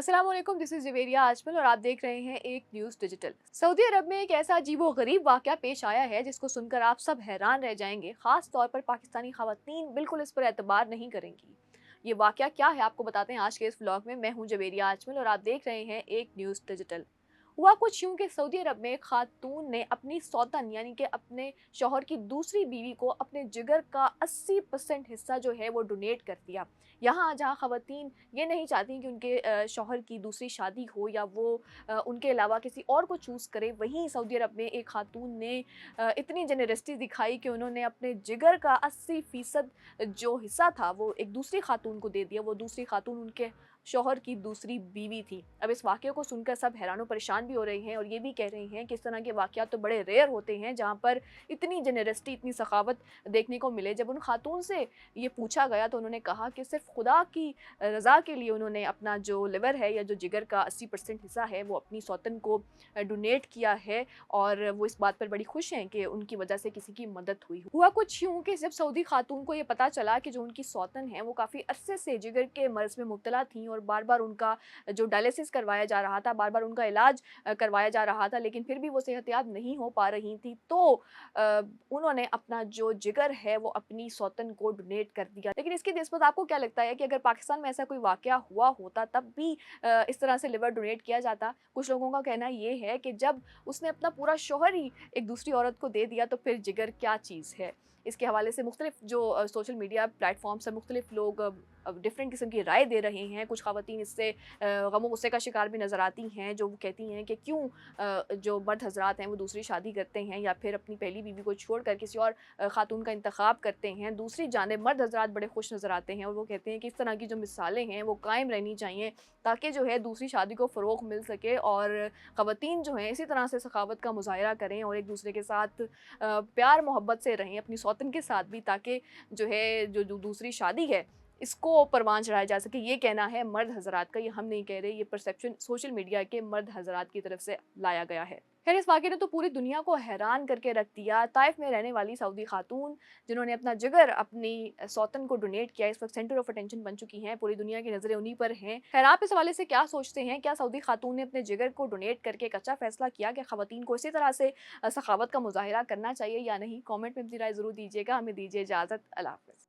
अस्सलाम वालेकुम, this is Javeria Ajmal और आप देख रहे हैं एक न्यूज़ डिजिटल। सऊदी अरब में एक ऐसा अजीबो-गरीब वाक़या पेश आया है जिसको सुनकर आप सब हैरान रह जाएंगे। ख़ास तौर पर पाकिस्तानी ख़वातीन बिल्कुल इस पर एतबार नहीं करेंगी। ये वाक़या क्या है आपको बताते हैं आज के इस व्लॉग में। मैं हूँ जवेरिया आजमल और आप देख रहे हैं एक न्यूज़ डिजिटल। हुआ कुछ यूँ कि सऊदी अरब में एक खातून ने अपनी सौतन यानी कि अपने शौहर की दूसरी बीवी को अपने जिगर का 80% हिस्सा जो है वो डोनेट कर दिया। यहाँ जहाँ ख़वातीन ये नहीं चाहती कि उनके शौहर की दूसरी शादी हो या वो उनके अलावा किसी और को चूज़ करे, वहीं सऊदी अरब में एक खातून ने इतनी जेनरसिटी दिखाई कि उन्होंने अपने जिगर का 80% जो हिस्सा था वो एक दूसरी खातून को दे दिया। वो दूसरी खातून उनके शौहर की दूसरी बीवी थी। अब इस वाक़ये को सुनकर सब हैरान व परेशान भी हो रहे हैं और ये भी कह रहे हैं कि इस तरह के वाक़यात तो बड़े रेयर होते हैं जहाँ पर इतनी जेनरसिटी, इतनी सखावत देखने को मिले। जब उन खातून से ये पूछा गया तो उन्होंने कहा कि सिर्फ़ खुदा की रज़ा के लिए उन्होंने अपना जो लिवर है या जो जिगर का 80% हिस्सा है वो अपनी सौतन को डोनेट किया है और वो इस बात पर बड़ी खुश हैं कि उनकी वजह से किसी की मदद हुई। हुआ कुछ यूँ कि जब सऊदी खातून को ये पता चला कि जो उनकी सौतन है वो काफ़ी अरसे से जिगर के मर्ज़ में मुब्तला थीं और बार-बार उनका जो डायलिसिस करवाया जा रहा था, बार-बार उनका इलाज करवाया जा रहा था, लेकिन फिर भी वो सेहतयाब नहीं हो पा रही थी, तो उन्होंने अपना जो जिगर है वो अपनी सौतन को डोनेट कर दिया। लेकिन इसकी निस्बत आपको क्या लगता है कि अगर पाकिस्तान में ऐसा कोई वाक़या हुआ होता तब भी इस तरह से लिवर डोनेट किया जाता? कुछ लोगों का कहना ये है कि जब उसने अपना पूरा शौहर ही एक दूसरी औरत को दे दिया तो फिर जिगर क्या चीज़ है? इसके हवाले से मुख्तलिफ जो सोशल मीडिया प्लेटफ़ॉर्म्स हैं, मुख्तलिफ लोग डिफरेंट किस्म की राय दे रहे हैं। कुछ ख़वातीन इससे गम गुस्से का शिकार भी नज़र आती हैं, जो वो कहती हैं कि क्यों जो मर्द हज़रात हैं वो दूसरी शादी करते हैं या फिर अपनी पहली बीवी को छोड़कर किसी और ख़ातून का इंतख़ाब करते हैं। दूसरी जानिब मर्द हज़रात बड़े खुश नज़र आते हैं और वो कहते हैं कि इस तरह की जो मिसालें हैं वो कायम रहनी चाहिए ताकि जो है दूसरी शादी को फ़रोग़ मिल सके और ख़वातीन जो हैं इसी तरह से सखावत का मुज़ाहिरा करें और एक दूसरे के साथ प्यार मोहब्बत से रहें अपनी सौतन के साथ भी, ताकि जो है जो दूसरी शादी है इसको परवान चढ़ाया जा सके। ये कहना है मर्द हज़रात का, ये हम नहीं कह रहे, ये परसेप्शन सोशल मीडिया के मर्द हज़रात की तरफ से लाया गया है। खैर, इस वाक़ये ने तो पूरी दुनिया को हैरान करके रख दिया। ताइफ में रहने वाली सऊदी खातून जिन्होंने अपना जिगर अपनी सौतन को डोनेट किया, इस वक्त सेंटर ऑफ अटेंशन बन चुकी हैं। पूरी दुनिया की नज़रें उन्हीं पर हैं। खैर, आप इस हवाले से क्या सोचते हैं? क्या सऊदी खातून ने अपने जिगर को डोनेट करके एक अच्छा फ़ैसला किया कि ख़वातीन को इसी तरह से सखावत का मुज़ाहिरा करना चाहिए या नहीं? कमेंट में अपनी राय ज़रूर दीजिएगा। हमें दीजिए इजाज़त। अल्लाह हाफ़िज़।